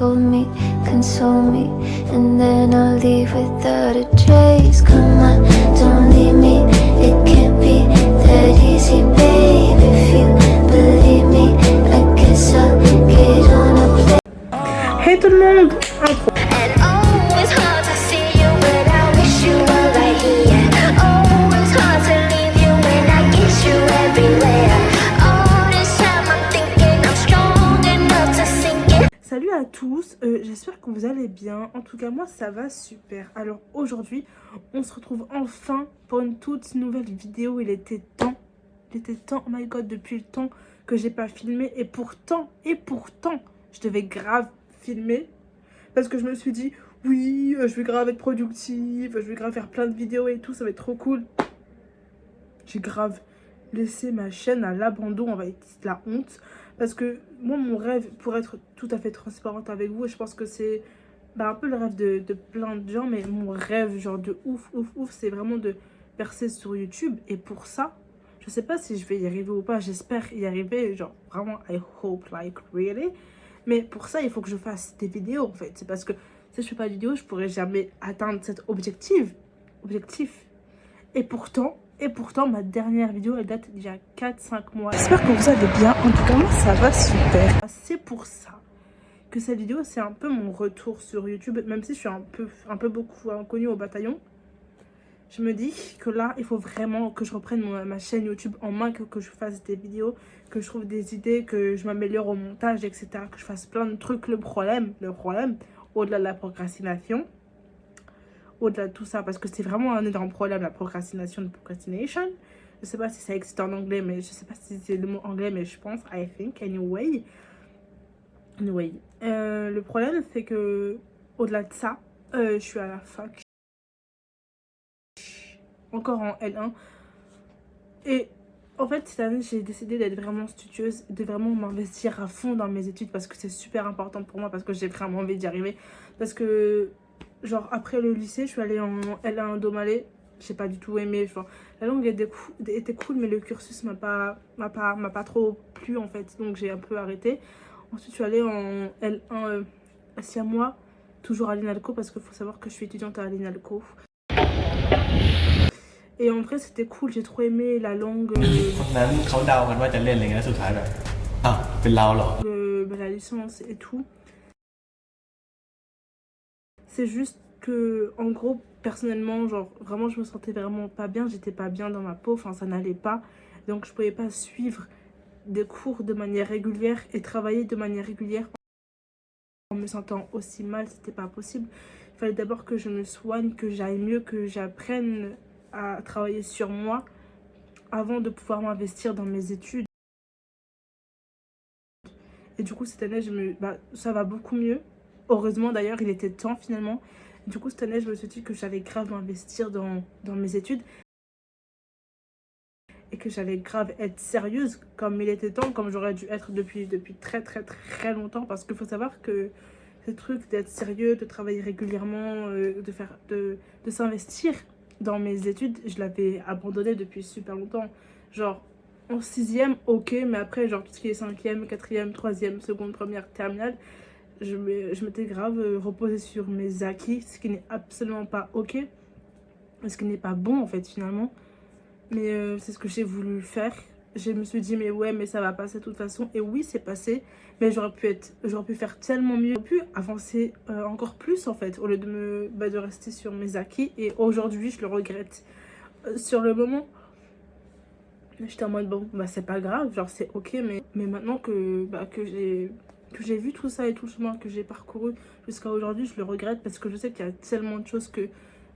Hold me, console me, and then I'll leave without a trace. Come on, don't leave me, it can't be that easy, babe. If you believe me, I guess I'll get on a plane. Hey tout le monde! And oh, it's hard to see you, but I wish you were right here. Oh, it's hard to leave you when I get you everywhere. All this time I'm thinking I'm strong enough to sink it. Salut à tous, j'espère que vous allez bien. En tout cas moi ça va super. Alors aujourd'hui on se retrouve enfin pour une toute nouvelle vidéo. Il était temps, oh my god, depuis le temps que j'ai pas filmé. Et pourtant je devais grave filmer. Parce que je me suis dit, oui, je vais grave être productive, je vais grave faire plein de vidéos et tout, ça va être trop cool. J'ai grave laissé ma chaîne à l'abandon, avec la honte. Parce que moi, mon rêve, pour être tout à fait transparente avec vous, et je pense que c'est un peu le rêve de plein de gens, mais mon rêve, genre de ouf, c'est vraiment de percer sur YouTube. Et pour ça, je sais pas si je vais y arriver ou pas, j'espère y arriver, genre vraiment, I hope, like, really. Mais pour ça, il faut que je fasse des vidéos, en fait. C'est parce que si je fais pas de vidéo, je pourrais jamais atteindre cet objectif. Et pourtant, ma dernière vidéo, elle date d'il y a 4-5 mois. J'espère que vous allez bien. En tout cas, moi, ça va super. C'est pour ça que cette vidéo, c'est un peu mon retour sur YouTube. Même si je suis un peu beaucoup inconnue au bataillon. Je me dis que là, il faut vraiment que je reprenne ma chaîne YouTube en main, que je fasse des vidéos, que je trouve des idées, que je m'améliore au montage, etc. Que je fasse plein de trucs. Le problème, au-delà de la procrastination, au-delà de tout ça, parce que c'est vraiment un énorme problème, la procrastination, procrastination. Je sais pas si ça existe en anglais, mais je sais pas si c'est le mot anglais, mais je pense, I think, anyway. Le problème, c'est que, au-delà de ça, je suis à la fac. Encore en L1. Et en fait, cette année, j'ai décidé d'être vraiment studieuse, de vraiment m'investir à fond dans mes études parce que c'est super important pour moi, parce que j'ai vraiment envie d'y arriver. Parce que, genre, après le lycée, je suis allée en L1 Domalé. J'ai pas du tout aimé. Genre, la langue était cool, mais le cursus m'a pas trop plu en fait. Donc, j'ai un peu arrêté. Ensuite, je suis allée en L1 à Siamois, toujours à l'INALCO, parce qu'il faut savoir que je suis étudiante à l'INALCO. Et en vrai, c'était cool, j'ai trop aimé la langue. La licence et tout. C'est juste que, en gros, personnellement, genre, vraiment, je me sentais vraiment pas bien. J'étais pas bien dans ma peau, enfin, ça n'allait pas. Donc, je pouvais pas suivre des cours de manière régulière et travailler de manière régulière en me sentant aussi mal, c'était pas possible. Il fallait d'abord que je me soigne, que j'aille mieux, que j'apprenne à travailler sur moi avant de pouvoir m'investir dans mes études. Et du coup, cette année, ça va beaucoup mieux. Heureusement, d'ailleurs, il était temps finalement. Du coup, cette année, je me suis dit que j'allais grave m'investir dans mes études. Et que j'allais grave être sérieuse comme il était temps, comme j'aurais dû être depuis très longtemps. Parce qu'il faut savoir que ce truc d'être sérieux, de travailler régulièrement, de s'investir dans mes études, je l'avais abandonné depuis super longtemps. Genre, en 6e, ok, mais après, genre, tout ce qui est 5e, 4e, 3e, seconde, première, terminale, je m'étais grave reposée sur mes acquis, ce qui n'est absolument pas ok, ce qui n'est pas bon, en fait, finalement. Mais c'est ce que j'ai voulu faire. Je me suis dit, mais ouais, mais ça va passer de toute façon. Et oui, c'est passé, mais j'aurais pu faire tellement mieux. J'aurais pu avancer encore plus, en fait, au lieu de rester sur mes acquis. Et aujourd'hui, je le regrette. Sur le moment, j'étais en mode, bon, c'est pas grave, genre, c'est ok. Mais maintenant que j'ai vu tout ça et tout le chemin que j'ai parcouru jusqu'à aujourd'hui, je le regrette parce que je sais qu'il y a tellement de choses que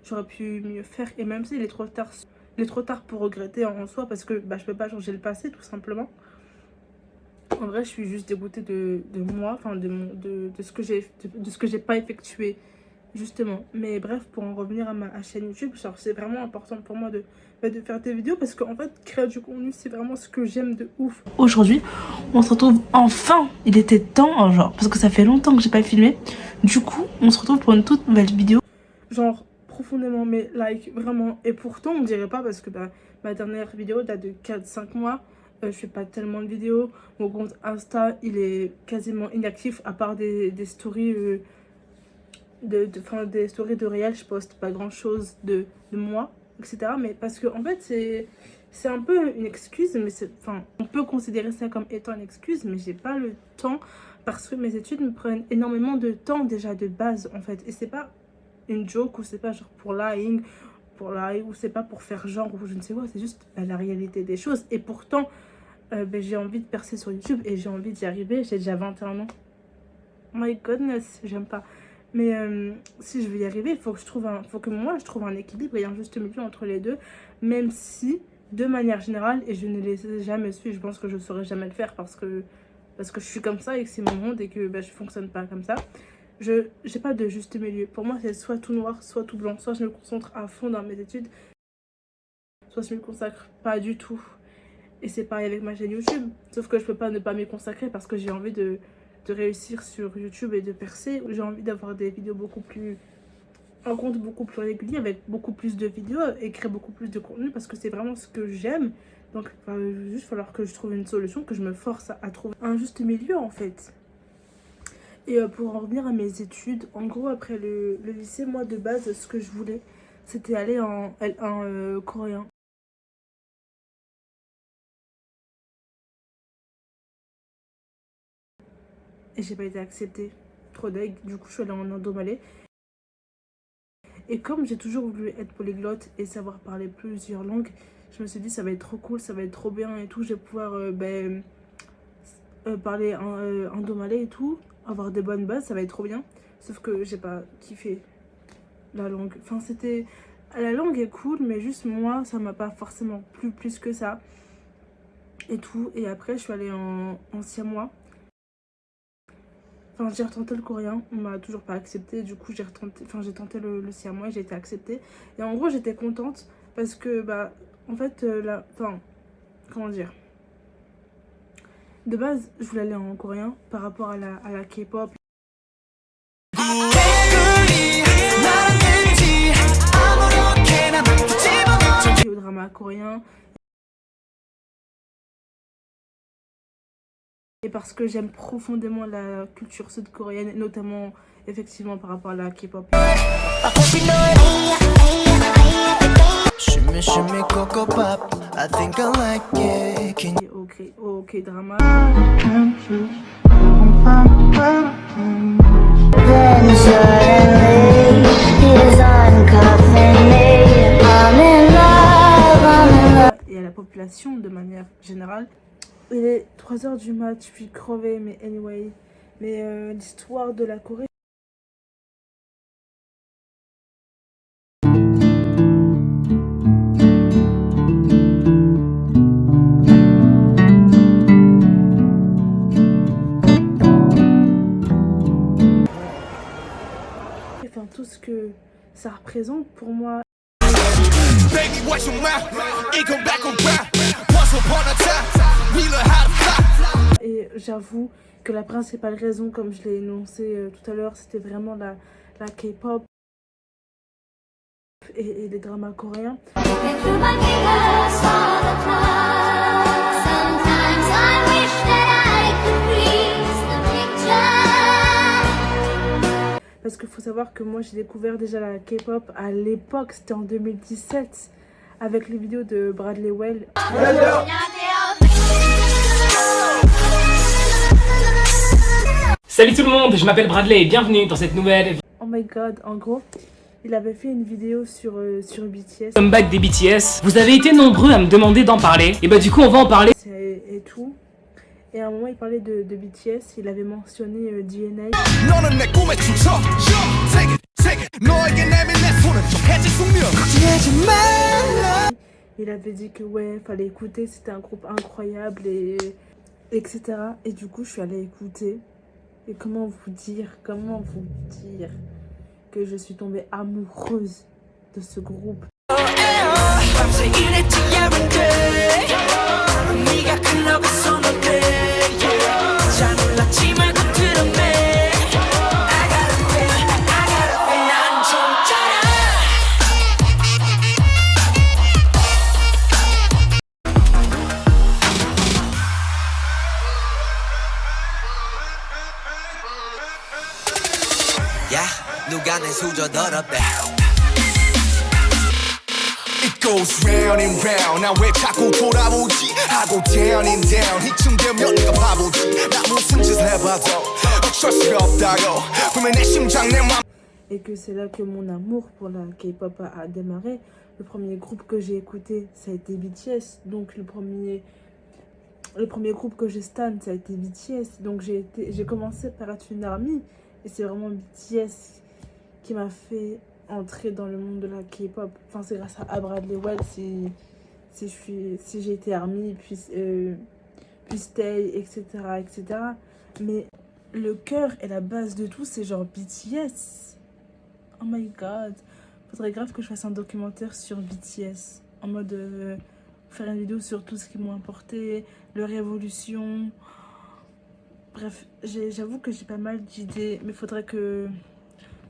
j'aurais pu mieux faire. Et même s'il est trop tard... Il est trop tard pour regretter en soi parce que je peux pas changer le passé tout simplement. En vrai, je suis juste dégoûtée de moi, enfin de ce que j'ai pas effectué justement. Mais bref, pour en revenir à ma chaîne YouTube, genre c'est vraiment important pour moi de faire des vidéos parce qu'en fait, créer du contenu, c'est vraiment ce que j'aime de ouf. Aujourd'hui, on se retrouve enfin. Il était temps, genre, parce que ça fait longtemps que j'ai pas filmé. Du coup, on se retrouve pour une toute nouvelle vidéo. Genre profondément, mais like vraiment. Et pourtant on dirait pas parce que ma dernière vidéo date de 4-5 mois. je fais pas tellement de vidéos. Mon compte Insta, il est quasiment inactif à part des stories des stories de réel. Je poste pas grand chose de moi, etc. Mais parce que en fait c'est un peu une excuse, mais on peut considérer ça comme étant une excuse, mais j'ai pas le temps parce que mes études me prennent énormément de temps déjà de base en fait. Et c'est pas une joke ou c'est pas genre pour lying, ou c'est pas pour faire genre ou je ne sais quoi, c'est juste la réalité des choses. Et pourtant j'ai envie de percer sur YouTube et j'ai envie d'y arriver. J'ai déjà 21 ans. My goodness, j'aime pas. Mais si je veux y arriver, il faut que moi je trouve un équilibre et un juste milieu entre les deux. Même si, de manière générale, et je ne les ai jamais su, je pense que je ne saurais jamais le faire parce que je suis comme ça et que c'est mon monde et que je fonctionne pas comme ça. Je n'ai pas de juste milieu. Pour moi, c'est soit tout noir, soit tout blanc. Soit je me concentre à fond dans mes études, soit je me consacre pas du tout. Et c'est pareil avec ma chaîne YouTube. Sauf que je peux pas ne pas m'y consacrer parce que j'ai envie de réussir sur YouTube et de percer. J'ai envie d'avoir des vidéos un compte beaucoup plus régulier avec beaucoup plus de vidéos et créer beaucoup plus de contenu parce que c'est vraiment ce que j'aime. Donc il va juste falloir que je trouve une solution, que je me force à trouver un juste milieu en fait. Et pour en revenir à mes études, en gros après le lycée, moi de base ce que je voulais c'était aller en L1 coréen. Et j'ai pas été acceptée, trop deg, du coup je suis allée en Indomalais. Et comme j'ai toujours voulu être polyglotte et savoir parler plusieurs langues, je me suis dit ça va être trop cool, ça va être trop bien et tout, je vais pouvoir parler indomalais et tout, avoir des bonnes bases, ça va être trop bien. Sauf que j'ai pas kiffé la langue, enfin la langue est cool mais juste moi ça m'a pas forcément plu plus que ça et tout. Et après je suis allée en siamois. Enfin, j'ai retenté le coréen, on m'a toujours pas accepté, du coup j'ai tenté le siamois et j'ai été acceptée. Et en gros j'étais contente parce que en fait comment dire, de base je voulais aller en coréen par rapport à la K-pop, au drama coréen. Et parce que j'aime profondément la culture sud-coréenne, notamment effectivement par rapport à la K-pop. Ok, drama. Et à la population de manière générale. Il est 3h du mat, je suis crevée, mais anyway. Mais l'histoire de la Corée. Enfin, tout ce que ça représente pour moi. Et j'avoue que la principale raison, comme je l'ai énoncé tout à l'heure, c'était vraiment la K-pop et les dramas coréens. Parce qu'il faut savoir que moi j'ai découvert déjà la K-pop à l'époque, c'était en 2017, avec les vidéos de Bradley Well. Salut tout le monde, je m'appelle Bradley et bienvenue dans cette nouvelle... Oh my god, en gros, il avait fait une vidéo sur BTS. Comeback des BTS. Vous avez été nombreux à me demander d'en parler. Et du coup on va en parler. Et tout. Et à un moment il parlait de BTS, il avait mentionné DNA. Il avait dit que ouais, fallait écouter, c'était un groupe incroyable et etc. Et du coup je suis allée écouter. Et comment vous dire que je suis tombée amoureuse de ce groupe. Yeah, 누가 내 수저 더럽대. It goes round and round. 나 왜 자꾸 돌아오지? 하고 down and down. 이쯤 되면 네가 바보지. 나 무슨 짓을 해봐도 어쩔 수가 없다고. 분명 내 심장 내 맘. Et que c'est là que mon amour pour la K-pop a démarré. Le premier groupe que j'ai écouté, ça a été BTS. Donc le premier groupe que j'ai stan, ça a été BTS. Donc j'ai commencé par être une ARMY. Et c'est vraiment BTS qui m'a fait entrer dans le monde de la K-pop. Enfin, c'est grâce à Bradley Well si j'ai été ARMY, puis Stay, etc., etc. Mais le cœur et la base de tout, c'est genre BTS. Oh my god. Faudrait grave que je fasse un documentaire sur BTS. En mode faire une vidéo sur tout ce qui m'a apporté, leur évolution. Bref, j'avoue que j'ai pas mal d'idées. Mais faudrait que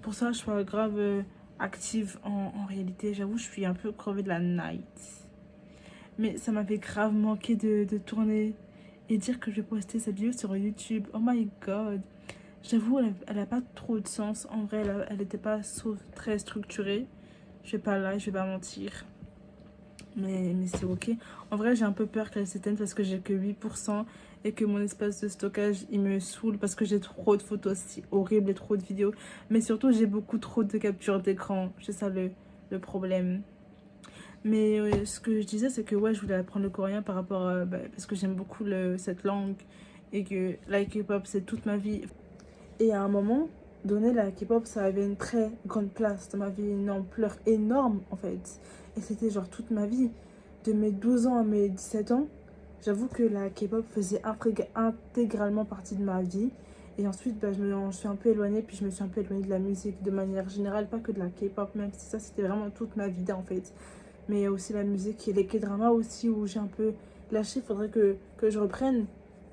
pour ça je sois grave active en réalité. J'avoue, je suis un peu crevée de la night. Mais ça m'avait grave manqué de tourner et dire que je vais poster cette vidéo sur YouTube. Oh my god. J'avoue, elle a pas trop de sens. En vrai, elle était pas très structurée. Je vais pas mentir. Mais c'est ok. En vrai, j'ai un peu peur qu'elle s'éteigne parce que j'ai que 8% et que mon espace de stockage, il me saoule parce que j'ai trop de photos horribles et trop de vidéos. Mais surtout, j'ai beaucoup trop de captures d'écran. C'est ça le problème. Mais ce que je disais, c'est que ouais, je voulais apprendre le coréen par rapport à... parce que j'aime beaucoup cette langue et que la K-pop, c'est toute ma vie. Et à un moment donné, la K-pop, ça avait une très grande place dans ma vie, une ampleur énorme en fait. Et c'était genre toute ma vie. De mes 12 ans à mes 17 ans, j'avoue que la K-pop faisait intégralement partie de ma vie. Et ensuite, je me suis un peu éloignée, puis je me suis un peu éloignée de la musique de manière générale, pas que de la K-pop, même si ça, c'était vraiment toute ma vie en fait. Mais il y a aussi la musique et les K-dramas aussi, où j'ai un peu lâché. Il faudrait que je reprenne.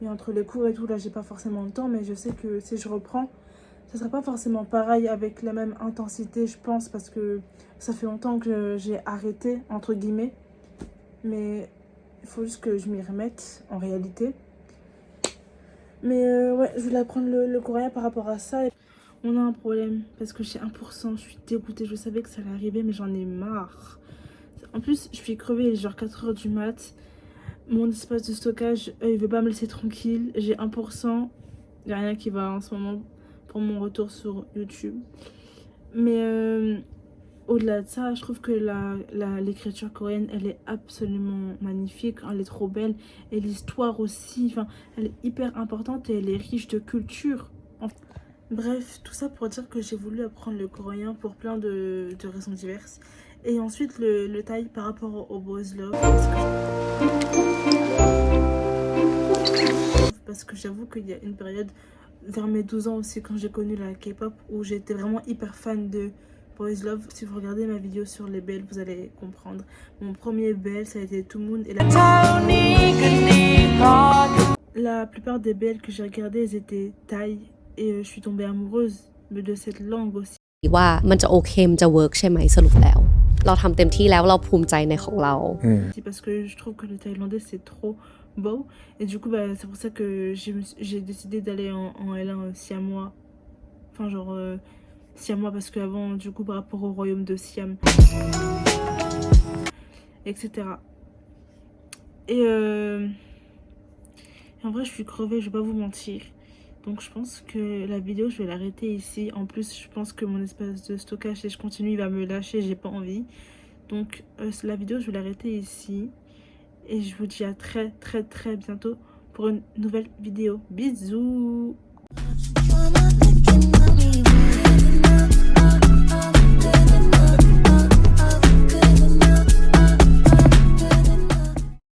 Et entre les cours et tout, là, j'ai pas forcément le temps, mais je sais que si je reprends, ça sera pas forcément pareil avec la même intensité, je pense, parce que ça fait longtemps que j'ai arrêté, entre guillemets. Mais il faut juste que je m'y remette, en réalité. Mais ouais, je voulais apprendre le coréen par rapport à ça. On a un problème, parce que j'ai 1%, je suis dégoûtée. Je savais que ça allait arriver, mais j'en ai marre. En plus, je suis crevée, il est genre 4h du mat'. Mon espace de stockage, il veut pas me laisser tranquille. J'ai 1%. Il n'y a rien qui va en ce moment pour mon retour sur YouTube. Mais au-delà de ça, je trouve que l'écriture coréenne, elle est absolument magnifique. Elle est trop belle. Et l'histoire aussi, enfin, elle est hyper importante et elle est riche de culture. Bref, tout ça pour dire que j'ai voulu apprendre le coréen pour plein de raisons diverses. Et ensuite, le Thaï par rapport au Boys Love. Parce que j'avoue qu'il y a une période, vers mes 12 ans aussi, quand j'ai connu la K-pop, où j'étais vraiment hyper fan de Boys Love. Si vous regardez ma vidéo sur les BL, vous allez comprendre. Mon premier BL, ça a été To Moon et la plupart des BL que j'ai regardés, ils étaient Thaï. Et je suis tombée amoureuse de cette langue aussi. ว่ามันจะโอเคมันจะเวิร์กใช่ไหมสรุปแล้วเราทำเต็มที่แล้วเราภูมิใจในของเรา Parce que je trouve que le thaïlandais c'est trop beau et du coup c'est pour ça que j'ai décidé d'aller en L1 siamois. Enfin genre siamois parce qu'avant du coup par rapport au royaume de Siam etc. Et en vrai je suis crevée, je vais pas vous mentir. Donc je pense que la vidéo je vais l'arrêter ici. En plus je pense que mon espace de stockage, si je continue, il va me lâcher, j'ai pas envie. Donc la vidéo je vais l'arrêter ici. Et je vous dis à très très très bientôt pour une nouvelle vidéo. Bisous.